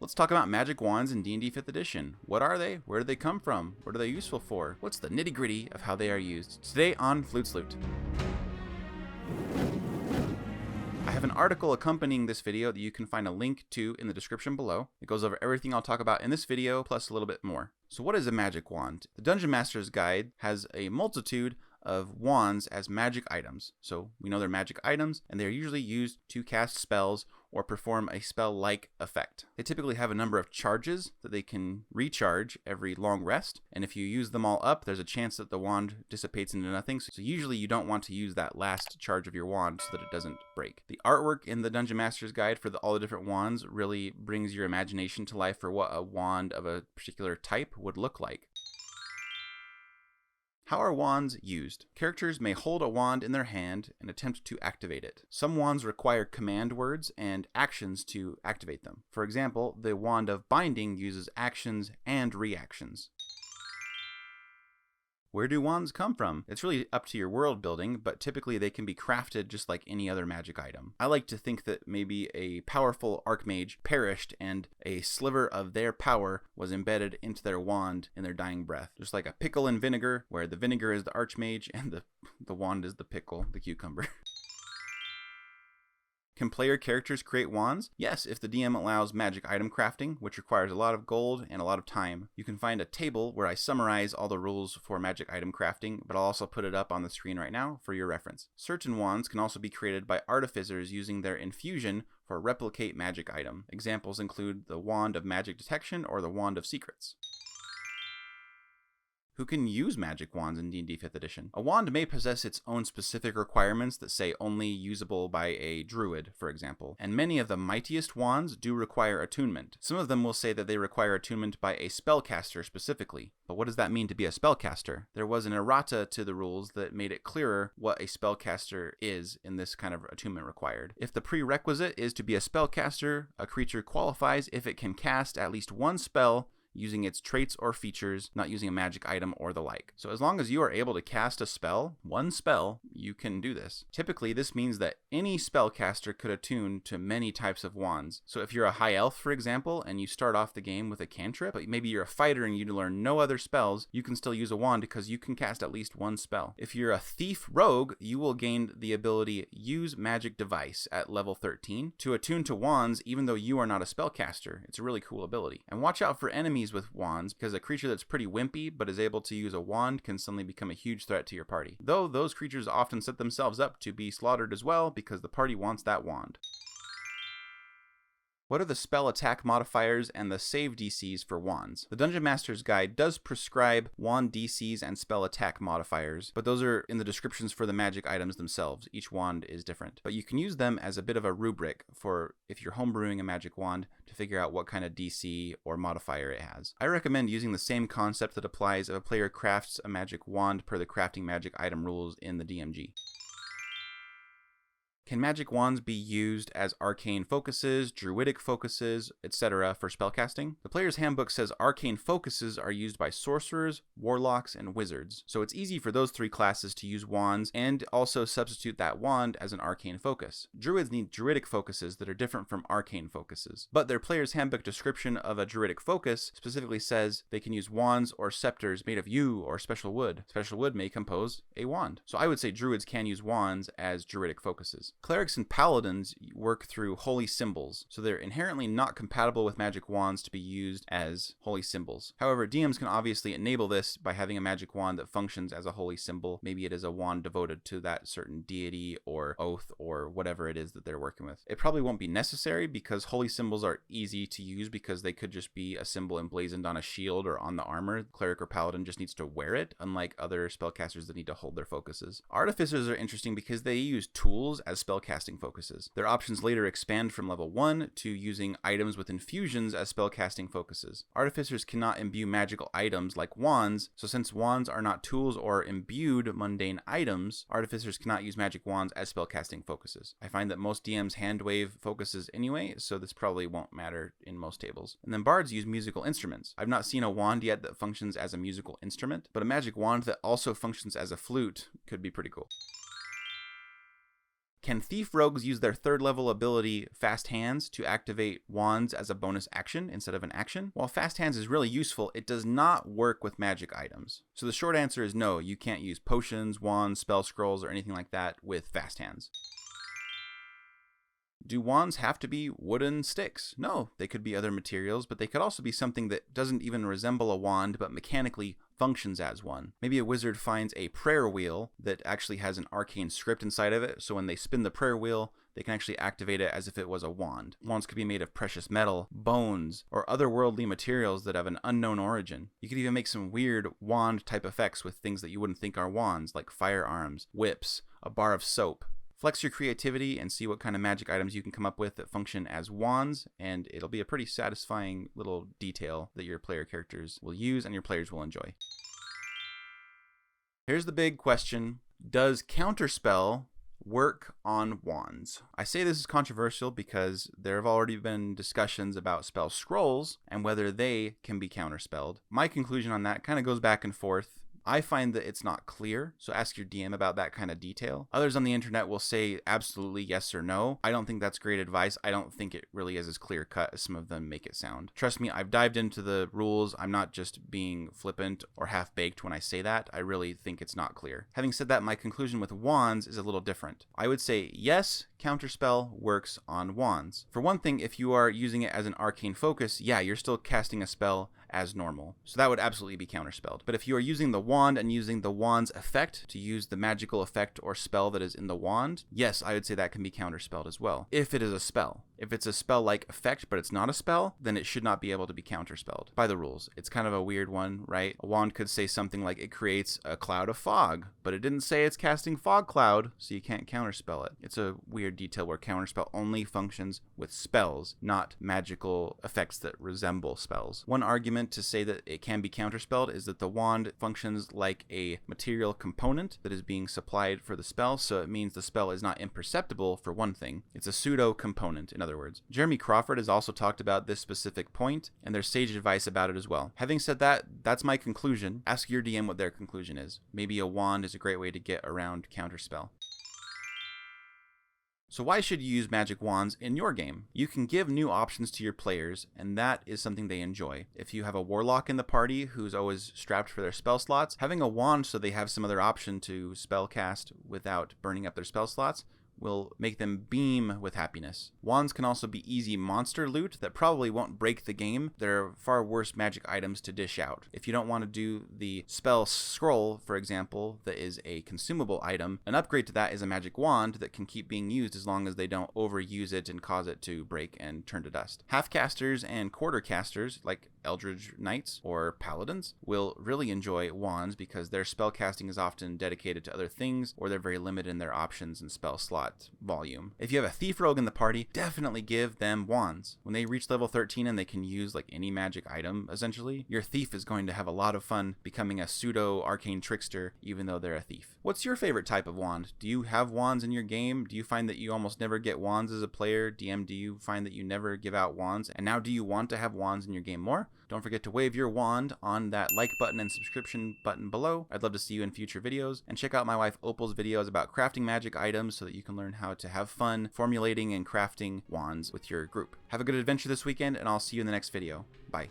Let's talk about magic wands in D&D 5th edition. What are they? Where do they come from? What are they useful for? What's the nitty-gritty of how they are used? Today on Flutes Loot. I have an article accompanying this video that you can find a link to in the description below. It goes over everything I'll talk about in this video, plus a little bit more. So what is a magic wand? The Dungeon Master's Guide has a multitude of wands as magic items. So we know they're magic items, and they're usually used to cast spells or perform a spell-like effect. They typically have a number of charges that they can recharge every long rest, and if you use them all up, there's a chance that the wand dissipates into nothing. So usually you don't want to use that last charge of your wand so that it doesn't break. The artwork in the Dungeon Master's Guide for all the different wands really brings your imagination to life for what a wand of a particular type would look like. How are wands used? Characters may hold a wand in their hand and attempt to activate it. Some wands require command words and actions to activate them. For example, the wand of binding uses actions and reactions. Where do wands come from? It's really up to your world building, but typically they can be crafted just like any other magic item. I like to think that maybe a powerful archmage perished and a sliver of their power was embedded into their wand in their dying breath. Just like a pickle in vinegar, where the vinegar is the archmage and the wand is the pickle, the cucumber. Can player characters create wands? Yes, if the DM allows magic item crafting, which requires a lot of gold and a lot of time. You can find a table where I summarize all the rules for magic item crafting, but I'll also put it up on the screen right now for your reference. Certain wands can also be created by artificers using their infusion for a replicate magic item. Examples include the wand of magic detection or the wand of secrets. Who can use magic wands in D&D 5th edition? A wand may possess its own specific requirements that say only usable by a druid, for example, and many of the mightiest wands do require attunement. Some of them will say that they require attunement by a spellcaster specifically. But what does that mean to be a spellcaster? There was an errata to the rules that made it clearer what a spellcaster is in this kind of attunement required. If the prerequisite is to be a spellcaster, a creature qualifies if it can cast at least one spell using its traits or features, not using a magic item or the like. So as long as you are able to cast a spell, one spell, you can do this. Typically, this means that any spellcaster could attune to many types of wands. So if you're a high elf, for example, and you start off the game with a cantrip, but maybe you're a fighter and you learn no other spells, you can still use a wand because you can cast at least one spell. If you're a thief rogue, you will gain the ability use magic device at level 13 to attune to wands even though you are not a spellcaster. It's a really cool ability. And watch out for enemies with wands, because a creature that's pretty wimpy but is able to use a wand can suddenly become a huge threat to your party. Though those creatures often set themselves up to be slaughtered as well because the party wants that wand. What are the spell attack modifiers and the save DCs for wands? The Dungeon Master's Guide does prescribe wand DCs and spell attack modifiers, but those are in the descriptions for the magic items themselves. Each wand is different. But you can use them as a bit of a rubric for if you're homebrewing a magic wand to figure out what kind of DC or modifier it has. I recommend using the same concept that applies if a player crafts a magic wand per the crafting magic item rules in the DMG. Can magic wands be used as arcane focuses, druidic focuses, etc. for spellcasting? The player's handbook says arcane focuses are used by sorcerers, warlocks, and wizards. So it's easy for those three classes to use wands and also substitute that wand as an arcane focus. Druids need druidic focuses that are different from arcane focuses. But their player's handbook description of a druidic focus specifically says they can use wands or scepters made of yew or special wood. Special wood may compose a wand. So I would say druids can use wands as druidic focuses. Clerics and paladins work through holy symbols, so they're inherently not compatible with magic wands to be used as holy symbols. However, DMs can obviously enable this by having a magic wand that functions as a holy symbol. Maybe it is a wand devoted to that certain deity or oath or whatever it is that they're working with. It probably won't be necessary because holy symbols are easy to use because they could just be a symbol emblazoned on a shield or on the armor. Cleric or paladin just needs to wear it, unlike other spellcasters that need to hold their focuses. Artificers are interesting because they use tools as spellcasting focuses. Their options later expand from level 1 to using items with infusions as spellcasting focuses. Artificers cannot imbue magical items like wands, so since wands are not tools or imbued mundane items, artificers cannot use magic wands as spellcasting focuses. I find that most DMs handwave focuses anyway, so this probably won't matter in most tables. And then bards use musical instruments. I've not seen a wand yet that functions as a musical instrument, but a magic wand that also functions as a flute could be pretty cool. Can thief rogues use their 3rd level ability Fast Hands to activate wands as a bonus action instead of an action? While Fast Hands is really useful, it does not work with magic items. So the short answer is no, you can't use potions, wands, spell scrolls, or anything like that with Fast Hands. Do wands have to be wooden sticks? No, they could be other materials, but they could also be something that doesn't even resemble a wand, but mechanically functions as one. Maybe a wizard finds a prayer wheel that actually has an arcane script inside of it, so when they spin the prayer wheel, they can actually activate it as if it was a wand. Wands could be made of precious metal, bones, or otherworldly materials that have an unknown origin. You could even make some weird wand-type effects with things that you wouldn't think are wands, like firearms, whips, a bar of soap. Flex your creativity and see what kind of magic items you can come up with that function as wands, and it'll be a pretty satisfying little detail that your player characters will use and your players will enjoy. Here's the big question. Does Counterspell work on wands? I say this is controversial because there have already been discussions about spell scrolls and whether they can be counterspelled. My conclusion on that kind of goes back and forth. I find that it's not clear, so ask your DM about that kind of detail. Others on the internet will say absolutely yes or no. I don't think that's great advice. I don't think it really is as clear cut as some of them make it sound. Trust me, I've dived into the rules. I'm not just being flippant or half-baked when I say that. I really think it's not clear. Having said that, my conclusion with wands is a little different. I would say yes, Counterspell works on wands. For one thing, if you are using it as an arcane focus, yeah, you're still casting a spell as normal. So that would absolutely be counterspelled. But if you are using the wand and using the wand's effect to use the magical effect or spell that is in the wand, yes, I would say that can be counterspelled as well. If it is a spell. If it's a spell-like effect but it's not a spell, then it should not be able to be counterspelled by the rules. It's kind of a weird one, right? A wand could say something like it creates a cloud of fog, but it didn't say it's casting fog cloud, so you can't counterspell it. It's a weird detail where counterspell only functions with spells, not magical effects that resemble spells. One argument to say that it can be counterspelled is that the wand functions like a material component that is being supplied for the spell, so it means the spell is not imperceptible for one thing. It's a pseudo component, in other words. Jeremy Crawford has also talked about this specific point, and there's sage advice about it as well. Having said that, that's my conclusion. Ask your DM what their conclusion is. Maybe a wand is a great way to get around counterspell. So why should you use magic wands in your game? You can give new options to your players, and that is something they enjoy. If you have a warlock in the party who's always strapped for their spell slots, having a wand so they have some other option to spell cast without burning up their spell slots will make them beam with happiness. Wands can also be easy monster loot that probably won't break the game. There are far worse magic items to dish out. If you don't want to do the spell scroll, for example, that is a consumable item, an upgrade to that is a magic wand that can keep being used as long as they don't overuse it and cause it to break and turn to dust. Half-casters and quarter-casters, like Eldritch Knights or Paladins, will really enjoy wands because their spell casting is often dedicated to other things, or they're very limited in their options and spell slot volume. If you have a thief rogue in the party, definitely give them wands. When they reach level 13 and they can use like any magic item, essentially, your thief is going to have a lot of fun becoming a pseudo arcane trickster even though they're a thief. What's your favorite type of wand? Do you have wands in your game? Do you find that you almost never get wands as a player? DM, do you find that you never give out wands? And now do you want to have wands in your game more? Don't forget to wave your wand on that like button and subscription button below. I'd love to see you in future videos. And check out my wife Opal's videos about crafting magic items so that you can learn how to have fun formulating and crafting wands with your group. Have a good adventure this weekend, and I'll see you in the next video. Bye.